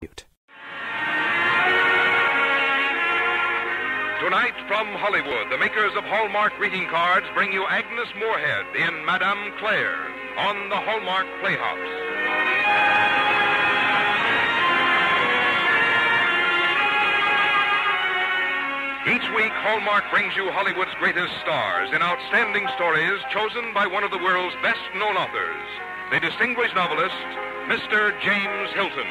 Tonight from Hollywood, the makers of Hallmark greeting cards bring you Agnes Moorehead in Madame Claire on the Hallmark Playhouse. Each week, Hallmark brings you Hollywood's greatest stars in outstanding stories chosen by one of the world's best-known authors, the distinguished novelist, Mr. James Hilton.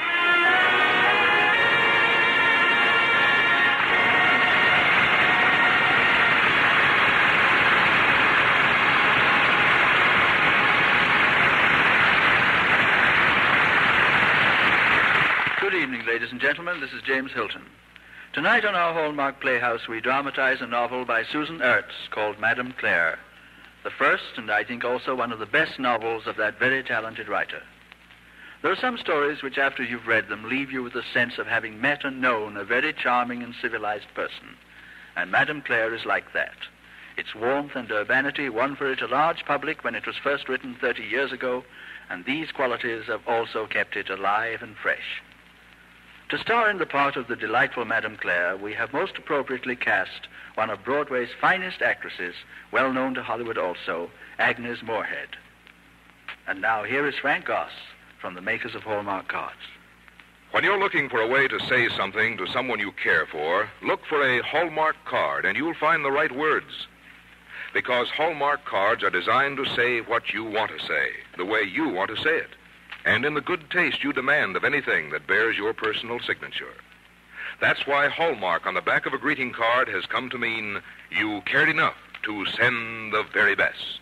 Good evening, ladies and gentlemen. This is James Hilton. Tonight on our Hallmark Playhouse, we dramatize a novel by Susan Ertz called Madame Claire, the first and I think also one of the best novels of that very talented writer. There are some stories which, after you've read them, leave you with a sense of having met and known a very charming and civilized person. And Madame Claire is like that. Its warmth and urbanity won for it a large public when it was first written 30 years ago, and these qualities have also kept it alive and fresh. To star in the part of the delightful Madame Claire, we have most appropriately cast one of Broadway's finest actresses, well known to Hollywood also, Agnes Moorehead. And now here is Frank Goss from the makers of Hallmark cards. When you're looking for a way to say something to someone you care for, look for a Hallmark card and you'll find the right words. Because Hallmark cards are designed to say what you want to say, the way you want to say it, and in the good taste you demand of anything that bears your personal signature. That's why Hallmark on the back of a greeting card has come to mean you cared enough to send the very best.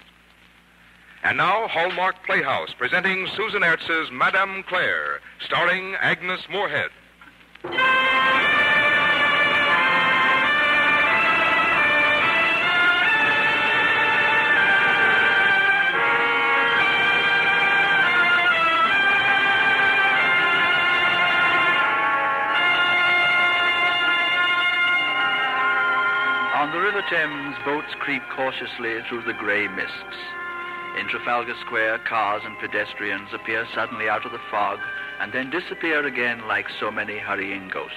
And now, Hallmark Playhouse presenting Susan Ertz's Madame Claire, starring Agnes Moorehead. On the River Thames, boats creep cautiously through the grey mists. In Trafalgar Square, cars and pedestrians appear suddenly out of the fog and then disappear again like so many hurrying ghosts.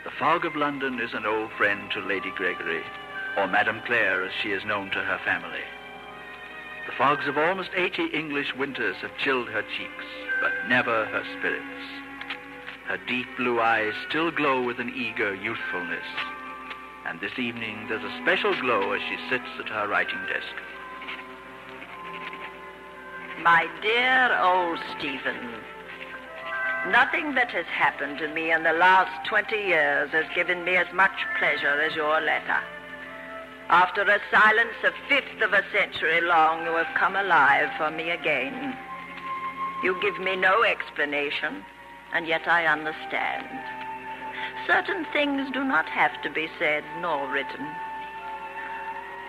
The fog of London is an old friend to Lady Gregory, or Madame Claire as she is known to her family. The fogs of almost 80 English winters have chilled her cheeks, but never her spirits. Her deep blue eyes still glow with an eager youthfulness. And this evening, there's a special glow as she sits at her writing desk. My dear old Stephen, nothing that has happened to me in the last 20 years has given me as much pleasure as your letter. After a silence a fifth of a century long, you have come alive for me again. You give me no explanation, and yet I understand. Certain things do not have to be said nor written.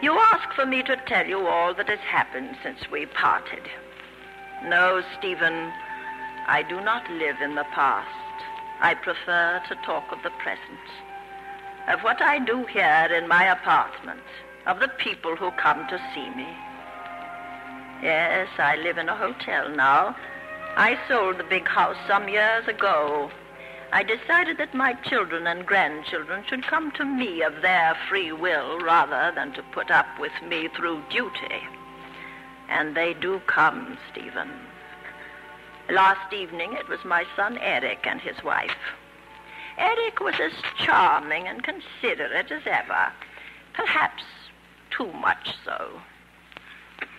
You ask for me to tell you all that has happened since we parted. No, Stephen, I do not live in the past. I prefer to talk of the present, of what I do here in my apartment, of the people who come to see me. Yes, I live in a hotel now. I sold the big house some years ago. I decided that my children and grandchildren should come to me of their free will rather than to put up with me through duty. And they do come, Stephen. Last evening it was my son Eric and his wife. Eric was as charming and considerate as ever, perhaps too much so.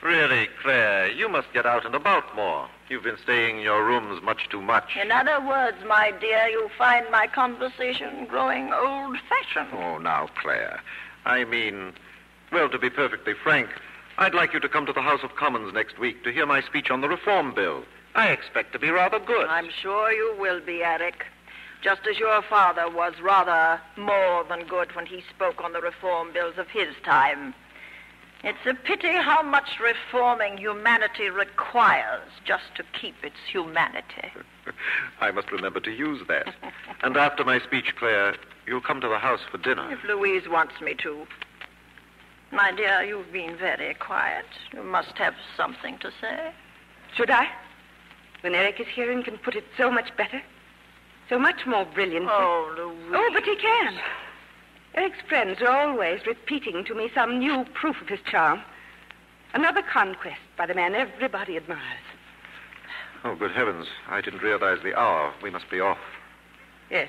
Really, Claire, you must get out and about more. You've been staying in your rooms much too much. In other words, my dear, you find my conversation growing old-fashioned. Oh, now, Claire. I mean, well, to be perfectly frank, I'd like you to come to the House of Commons next week to hear my speech on the Reform Bill. I expect to be rather good. I'm sure you will be, Eric. Just as your father was rather more than good when he spoke on the reform bills of his time. It's a pity how much reforming humanity requires just to keep its humanity. I must remember to use that. And after my speech, Claire, you'll come to the house for dinner. If Louise wants me to. My dear, you've been very quiet. You must have something to say. Should I? When Eric is here and can put it so much better? So much more brilliant. Oh, Louise. Oh, but he can. Eric's friends are always repeating to me some new proof of his charm. Another conquest by the man everybody admires. Oh, good heavens. I didn't realize the hour. We must be off. Yes.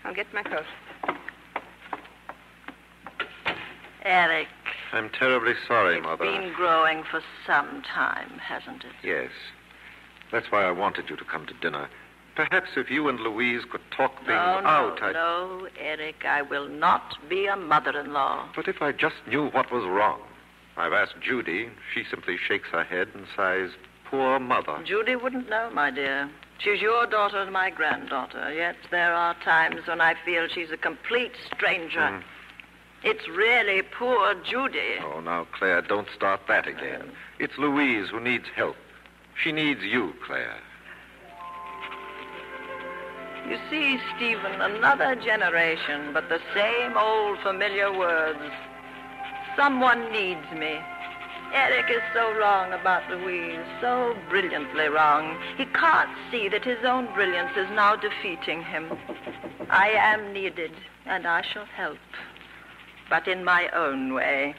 I'll get my coat. Eric. I'm terribly sorry, Mother. It's been growing for some time, hasn't it? Yes. That's why I wanted you to come to dinner. Perhaps if you and Louise could talk things out, No, Eric, I will not be a mother-in-law. But if I just knew what was wrong. I've asked Judy. She simply shakes her head and sighs, poor mother. Judy wouldn't know, my dear. She's your daughter and my granddaughter, yet there are times when I feel she's a complete stranger. It's really poor Judy. Oh, now, Claire, don't start that again. It's Louise who needs help. She needs you, Claire. You see, Stephen, another generation, but the same old familiar words. Someone needs me. Eric is so wrong about Louise, so brilliantly wrong. He can't see that his own brilliance is now defeating him. I am needed, and I shall help, but in my own way.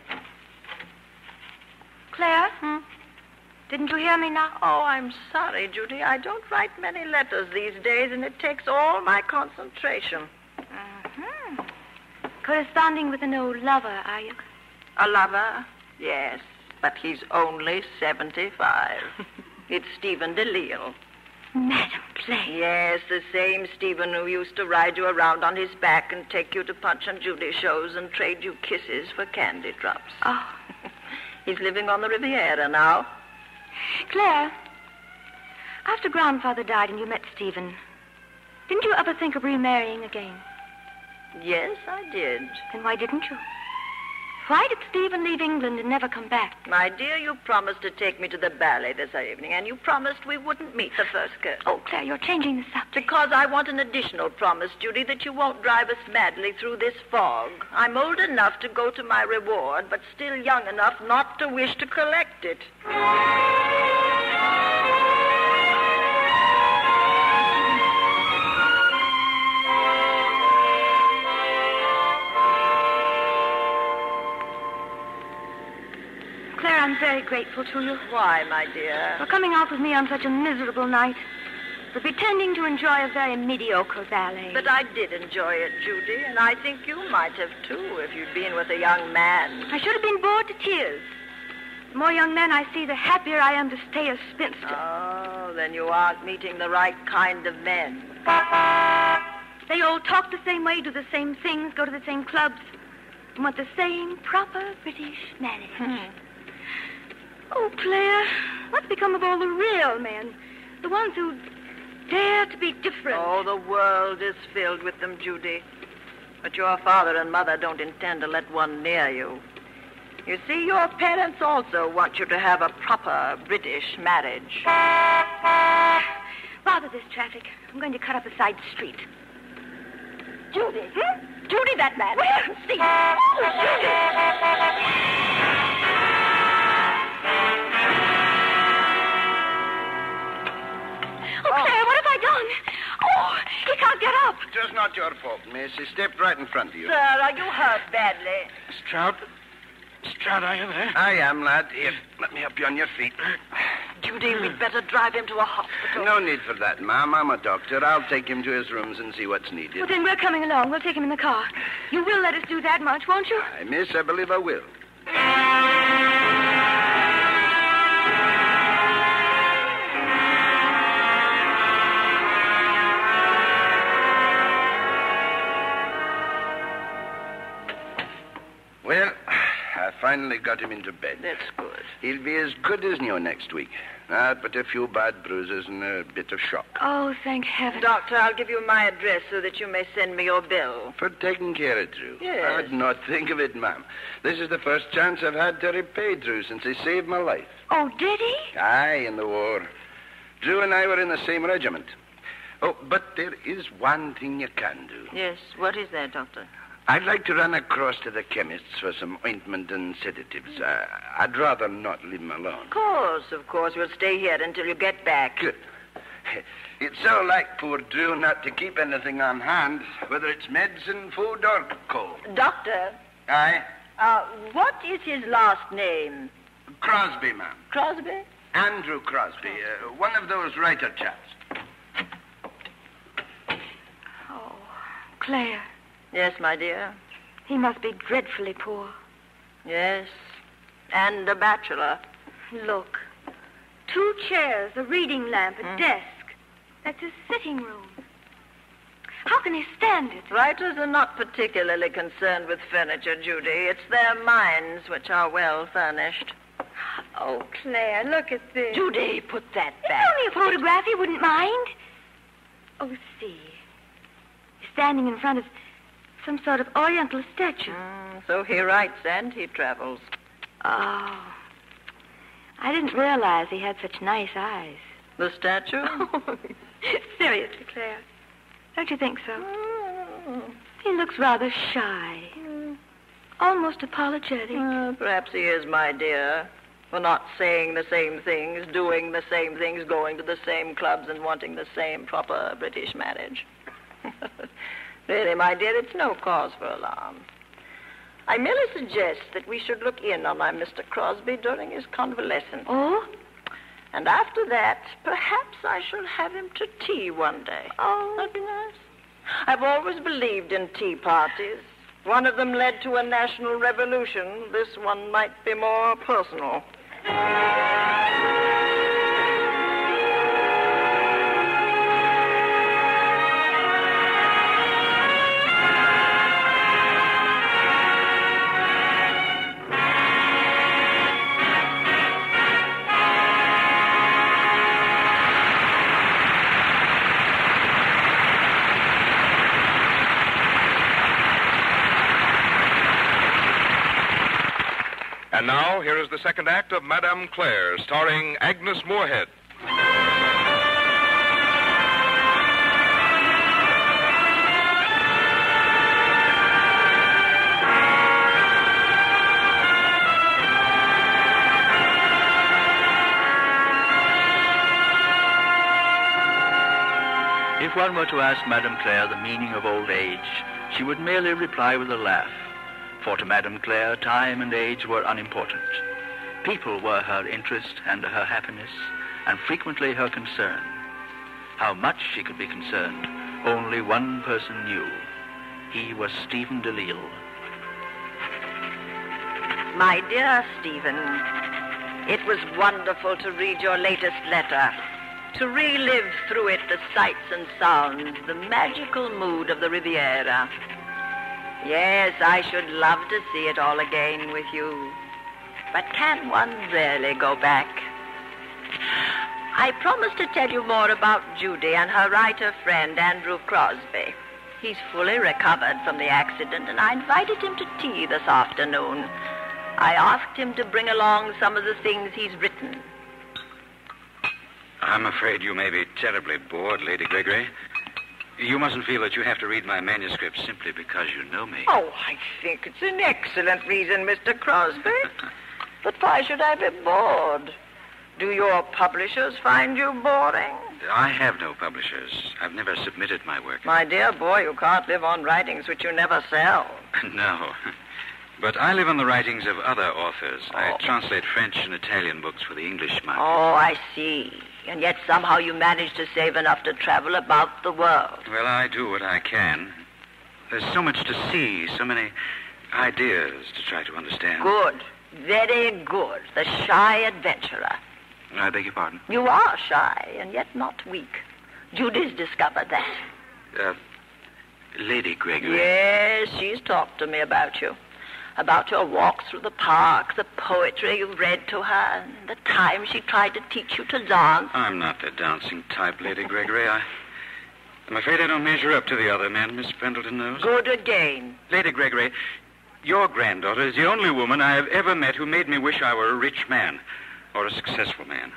Claire? Didn't you hear me now? Oh, I'm sorry, Judy. I don't write many letters these days, and it takes all my concentration. Corresponding with an old lover, are you? A lover? Yes, but he's only 75. It's Stephen DeLille. Madame Claire. Yes, the same Stephen who used to ride you around on his back and take you to Punch and Judy shows and trade you kisses for candy drops. Oh. He's living on the Riviera now. Claire, after Grandfather died and you met Stephen, didn't you ever think of remarrying again? Yes, I did. Then why didn't you? Why did Stephen leave England and never come back? My dear, you promised to take me to the ballet this evening, and you promised we wouldn't meet the first kiss. Oh, Claire, you're changing the subject. Because I want an additional promise, Judy, that you won't drive us madly through this fog. I'm old enough to go to my reward, but still young enough not to wish to collect it. Claire, I'm very grateful to you Why, my dear? for coming out with me on such a miserable night, for pretending to enjoy a very mediocre ballet. But I did enjoy it, Judy, and I think you might have, too, if you'd been with a young man. I should have been bored to tears. The more young men I see, the happier I am to stay a spinster. Oh, then you aren't meeting the right kind of men. They all talk the same way, do the same things, go to the same clubs, and want the same proper British marriage. Oh, Claire, what's become of all the real men? The ones who dare to be different. Oh, the world is filled with them, Judy. But your father and mother don't intend to let one near you. You see, your parents also want you to have a proper British marriage. Bother this traffic. I'm going to cut up a side street. Judy? Judy, that man. Where? See. Oh, Claire, what have I done? Oh, he can't get up. Just not your fault, miss. He stepped right in front of you. Sir, are you hurt badly? Stroud? Stroud, are you there? I am, lad. Here, let me help you on your feet. Judy, we'd better drive him to a hospital. No need for that, ma'am. I'm a doctor. I'll take him to his rooms and see what's needed. Well, then we're coming along. We'll take him in the car. You will let us do that much, won't you? Aye, miss, I believe I will. Well, I finally got him into bed. That's good. He'll be as good as new next week. But a few bad bruises and a bit of shock. Oh, thank heaven. Doctor, I'll give you my address so that you may send me your bill. For taking care of Drew. Yes. I'd not think of it, ma'am. This is the first chance I've had to repay Drew since he saved my life. Oh, did he? Aye, in the war. Drew and I were in the same regiment. Oh, but there is one thing you can do. Yes, what is that, Doctor? I'd like to run across to the chemist's for some ointment and sedatives. I'd rather not leave him alone. Of course. We'll stay here until you get back. Good. It's so like poor Drew not to keep anything on hand, whether it's medicine, food, or coal. Doctor, Aye? what is his last name? Crosby, ma'am. Crosby? Andrew Crosby. One of those writer chaps. Oh, Claire, Yes, my dear. he must be dreadfully poor. Yes. And a bachelor. Look, 2 chairs, a reading lamp, a desk. That's his sitting room. How can he stand it? Writers are not particularly concerned with furniture, Judy. It's their minds which are well furnished. Oh, Claire, look at this. Judy, put that It's back. only a photograph. He wouldn't mind. Oh, see. He's standing in front of some sort of oriental statue. So he writes and he travels. Oh. I didn't realize he had such nice eyes. The statue? Seriously, Claire. Don't you think so? He looks rather shy. Almost apologetic. Perhaps he is, my dear. For not saying the same things, doing the same things, going to the same clubs, and wanting the same proper British marriage. Really, my dear, it's no cause for alarm. I merely suggest that we should look in on my Mr. Crosby during his convalescence. Oh? And after that, perhaps I shall have him to tea one day. Oh. That'd be nice. I've always believed in tea parties. One of them led to a national revolution. This one might be more personal. And now, here is the second act of Madame Claire, starring Agnes Moorehead. If one were to ask Madame Claire the meaning of old age, she would merely reply with a laugh. For to Madame Claire, time and age were unimportant. People were her interest and her happiness, and frequently her concern. How much she could be concerned, only one person knew. He was Stephen DeLille. My dear Stephen, it was wonderful to read your latest letter, to relive through it the sights and sounds, the magical mood of the Riviera. Yes, I should love to see it all again with you. But can one really go back? I promised to tell you more about Judy and her writer friend, Andrew Crosby. He's fully recovered from the accident, and I invited him to tea this afternoon. I asked him to bring along some of the things he's written. I'm afraid you may be terribly bored, Lady Gregory. You mustn't feel that you have to read my manuscript simply because you know me. Oh, I think it's an excellent reason, Mr. Crosby. But why should I be bored? Do your publishers find you boring? I have no publishers. I've never submitted my work. My dear boy, you can't live on writings which you never sell. No. But I live on the writings of other authors. I translate French and Italian books for the English market. Oh, I see. And yet somehow you manage to save enough to travel about the world. Well, I do what I can. There's so much to see, so many ideas to try to understand. Good. Very good. The shy adventurer. I beg your pardon? You are shy, and yet not weak. Judy's discovered that. Lady Gregory. Yes, she's talked to me about you. About your walks through the park, the poetry you read to her, and the time she tried to teach you to dance. I'm not the dancing type, Lady Gregory. I'm afraid I don't measure up to the other men Miss Pendleton knows. Good again. Lady Gregory, your granddaughter is the only woman I have ever met who made me wish I were a rich man or a successful man.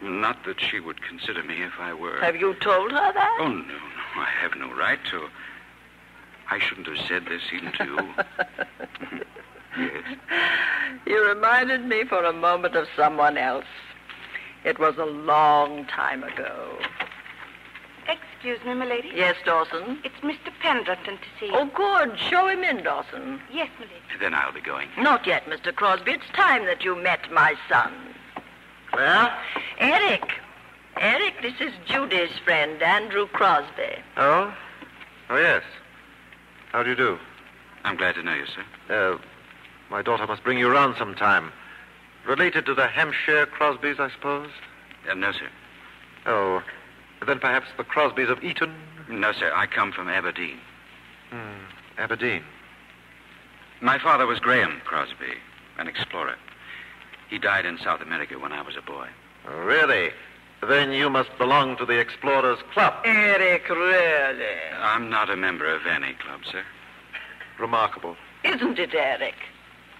Not that she would consider me if I were. Have you told her that? Oh, no. I have no right to. I shouldn't have said this even to you. Yes. You reminded me for a moment of someone else. It was a long time ago. Excuse me, milady. Yes, Dawson? It's Mr. Pendleton to see you. Oh, good. Show him in, Dawson. Yes, milady. Then I'll be going. Not yet, Mr. Crosby. It's time that you met my son. Claire? Eric. Eric, this is Judy's friend, Andrew Crosby. Oh? Oh, yes. How do you do? I'm glad to know you, sir. My daughter must bring you around sometime. Related to the Hampshire Crosbys, I suppose? No, sir. Oh, then perhaps the Crosbys of Eton? No, sir. I come from Aberdeen. Aberdeen. My father was Graham Crosby, an explorer. He died in South America when I was a boy. Oh, really? Then you must belong to the Explorers Club. Eric, really? I'm not a member of any club, sir. Remarkable. Isn't it, Eric?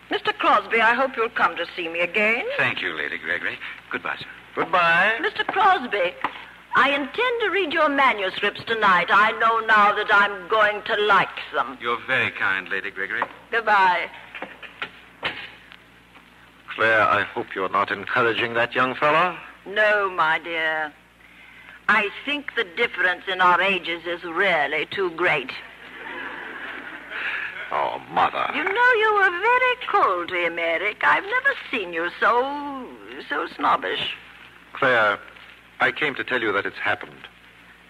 Mr. Crosby, I hope you'll come to see me again. Thank you, Lady Gregory. Goodbye, sir. Goodbye. Mr. Crosby, I intend to read your manuscripts tonight. I know now that I'm going to like them. You're very kind, Lady Gregory. Goodbye. Claire, I hope you're not encouraging that young fellow. No, my dear. I think the difference in our ages is really too great. Oh, Mother. You know, you were very cold to him, Eric. I've never seen you so snobbish. Claire, I came to tell you that it's happened.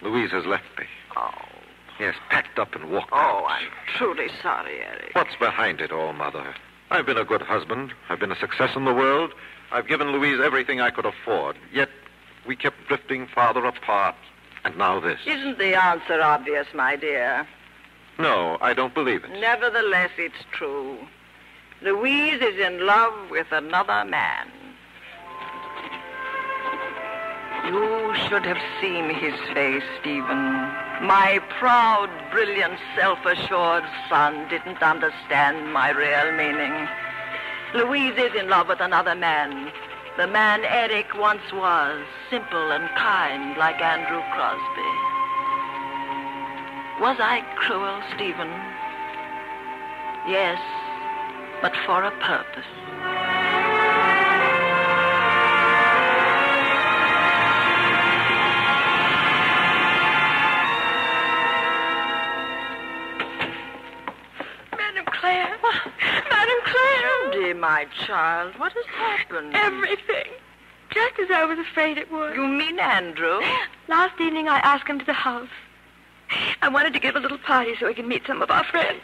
Louise has left me. Oh. Yes, packed up and walked out. Oh, I'm truly sorry, Eric. What's behind it all, Mother? I've been a good husband. I've been a success in the world. I've given Louise everything I could afford. Yet we kept drifting farther apart. And now this. Isn't the answer obvious, my dear? No, I don't believe it. Nevertheless, it's true. Louise is in love with another man. You should have seen his face, Stephen. My proud, brilliant, self-assured son didn't understand my real meaning. Louise is in love with another man. The man Eric once was, simple and kind like Andrew Crosby. Was I cruel, Stephen? Yes, but for a purpose. Madame Claire. Madame Claire. Judy, my child, what has happened? Everything. Just as I was afraid it would. You mean Andrew? Last evening I asked him to the house. I wanted to give a little party so he could meet some of our friends.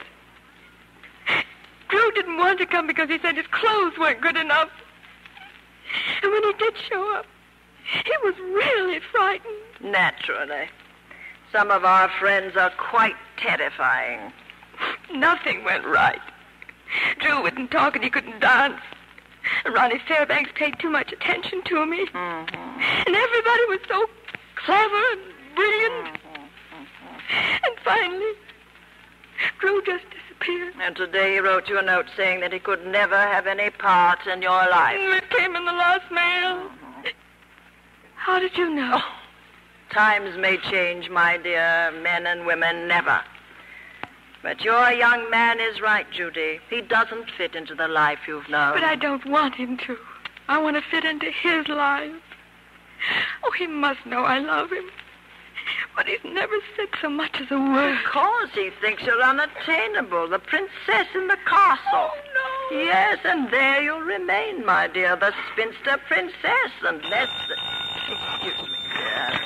Drew didn't want to come because he said his clothes weren't good enough. And when he did show up, he was really frightened. Naturally. Some of our friends are quite terrifying. Nothing went right. Drew wouldn't talk and he couldn't dance. Ronnie Fairbanks paid too much attention to me. Mm-hmm. And everybody was so clever and brilliant. And finally, Drew just disappeared. And today he wrote you a note saying that he could never have any part in your life. It came in the last mail. How did you know? Oh, times may change, my dear. Men and women never. But your young man is right, Judy. He doesn't fit into the life you've known. But I don't want him to. I want to fit into his life. Oh, he must know I love him. But he's never said so much as a word. Because he thinks you're unattainable, the princess in the castle. Oh, no. Yes, and there you'll remain, my dear, the spinster princess, unless... Excuse me, dear.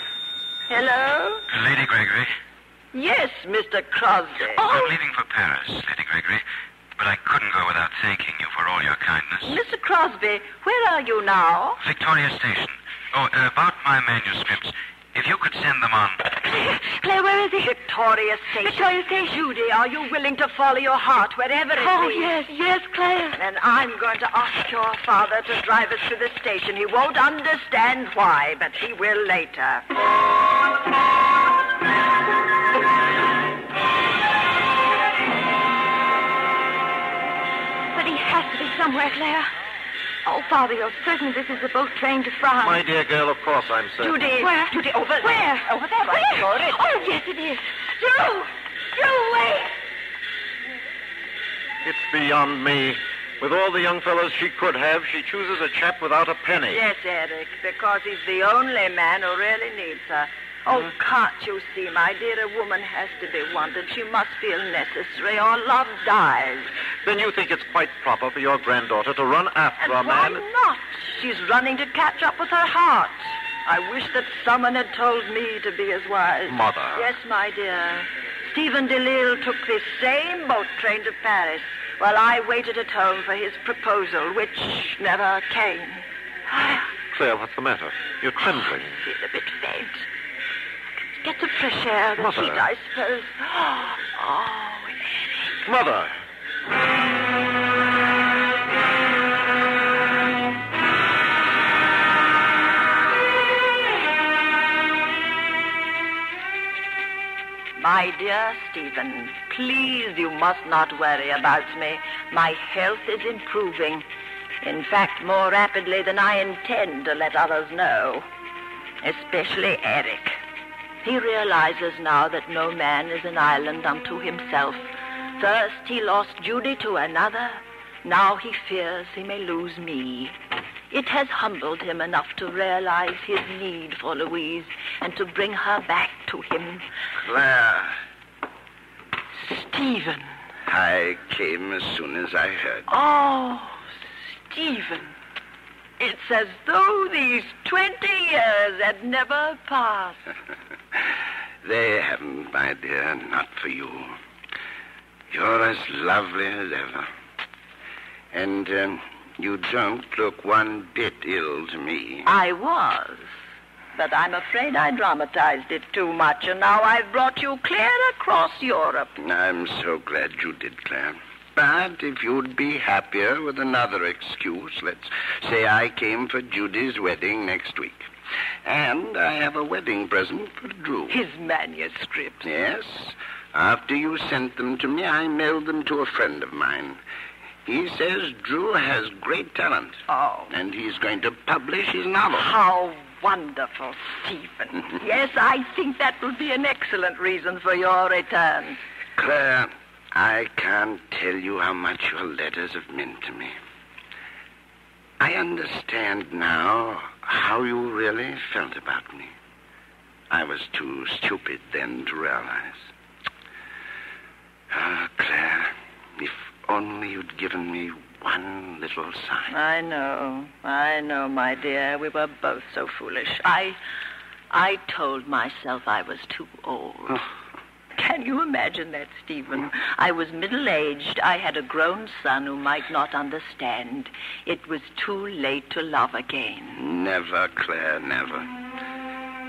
Hello? Lady Gregory. Yes, Mr. Crosby. I'm leaving for Paris, Lady Gregory, but I couldn't go without thanking you for all your kindness. Mr. Crosby, where are you now? Victoria Station. Oh, about my manuscripts. If you could send them on... Claire, where is he? Victoria Station. Victoria Station. Judy, are you willing to follow your heart wherever it leads? Yes, Claire. Then I'm going to ask your father to drive us to the station. He won't understand why, but he will later. But he has to be somewhere, Claire. Oh, Father, you're certain this is the boat train to France? My dear girl, of course I'm certain. Judy. Where? Judy, over there. Where? Over there, right before it. Oh, yes, it is. Drew! Drew, wait! It's beyond me. With all the young fellows she could have, she chooses a chap without a penny. Yes, Eric, because he's the only man who really needs her. Oh, can't you see, my dear, a woman has to be wanted. She must feel necessary, or love dies. Then you think it's quite proper for your granddaughter to run after And a man... why not? She's running to catch up with her heart. I wish that someone had told me to be as wise. Mother. Yes, my dear. Stephen DeLille took this same boat train to Paris while I waited at home for his proposal, which never came. Claire, what's the matter? You're trembling. I feel a bit faint. Get the fresh air, the Mother. heat, I suppose. Oh, Eric. Mother! My dear Stephen, please, you must not worry about me. My health is improving. In fact, more rapidly than I intend to let others know. Especially Eric. He realizes now that no man is an island unto himself. First he lost Judy to another. Now he fears he may lose me. It has humbled him enough to realize his need for Louise and to bring her back to him. Claire, Stephen. I came as soon as I heard. Oh, Stephen. It's as though these 20 years had never passed. They haven't, my dear, not for you. You're as lovely as ever. And you don't look one bit ill to me. I was. But I'm afraid I dramatized it too much, and now I've brought you clear across Europe. I'm so glad you did, Claire. But if you'd be happier with another excuse, let's say I came for Judy's wedding next week. And I have a wedding present for Drew. His manuscripts. Yes. After you sent them to me, I mailed them to a friend of mine. He says Drew has great talent. Oh. And he's going to publish his novel. How wonderful, Stephen. Yes, I think that will be an excellent reason for your return. Claire, I can't tell you how much your letters have meant to me. I understand now how you really felt about me. I was too stupid then to realize. Ah, Claire, if only you'd given me one little sign. I know, my dear. We were both so foolish. I told myself I was too old. Oh. Can you imagine that, Stephen? I was middle-aged. I had a grown son who might not understand. It was too late to love again. Never, Claire, never.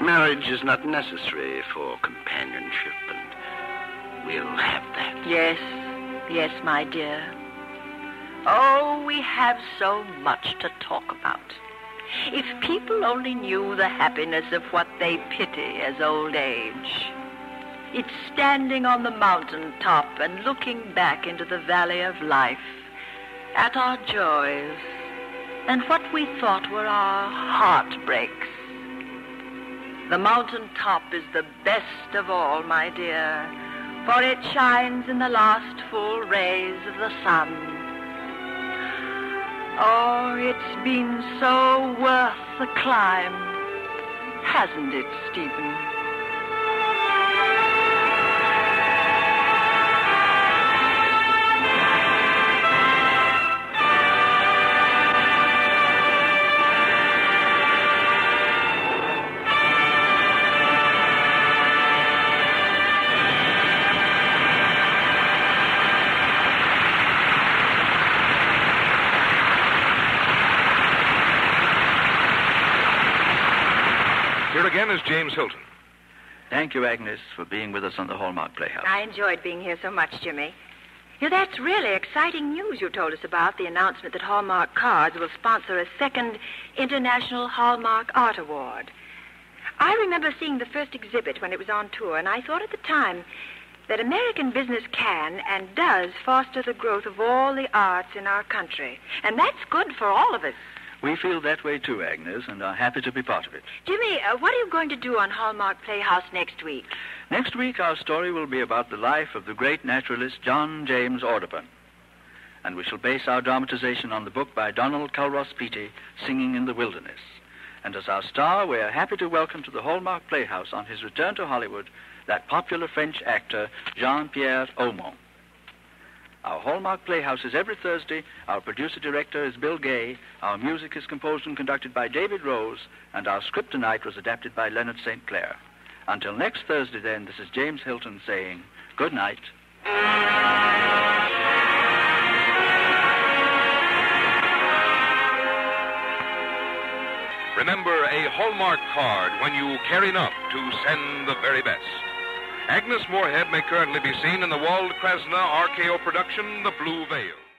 Marriage is not necessary for companionship, and we'll have that. Yes, my dear. Oh, we have so much to talk about. If people only knew the happiness of what they pity as old age. It's standing on the mountain top and looking back into the valley of life at our joys and what we thought were our heartbreaks. The mountain top is the best of all, my dear, for it shines in the last full rays of the sun. Oh, it's been so worth the climb, hasn't it, Stephen? Here again is James Hilton. Thank you, Agnes, for being with us on the Hallmark Playhouse. I enjoyed being here so much, Jimmy. That's really exciting news you told us about, the announcement that Hallmark Cards will sponsor a second International Hallmark Art Award. I remember seeing the first exhibit when it was on tour, and I thought at the time that American business can and does foster the growth of all the arts in our country. And that's good for all of us. We feel that way too, Agnes, and are happy to be part of it. Jimmy, what are you going to do on Hallmark Playhouse next week? Next week, our story will be about the life of the great naturalist John James Audubon. And we shall base our dramatization on the book by Donald Culross Peattie, Singing in the Wilderness. And as our star, we are happy to welcome to the Hallmark Playhouse on his return to Hollywood that popular French actor Jean-Pierre Aumont. Our Hallmark Playhouse is every Thursday. Our producer-director is Bill Gay. Our music is composed and conducted by David Rose. And our script tonight was adapted by Leonard St. Clair. Until next Thursday, then, this is James Hilton saying good night. Remember, a Hallmark card when you care enough to send the very best. Agnes Moorehead may currently be seen in the Wald Krasna RKO production, The Blue Veil.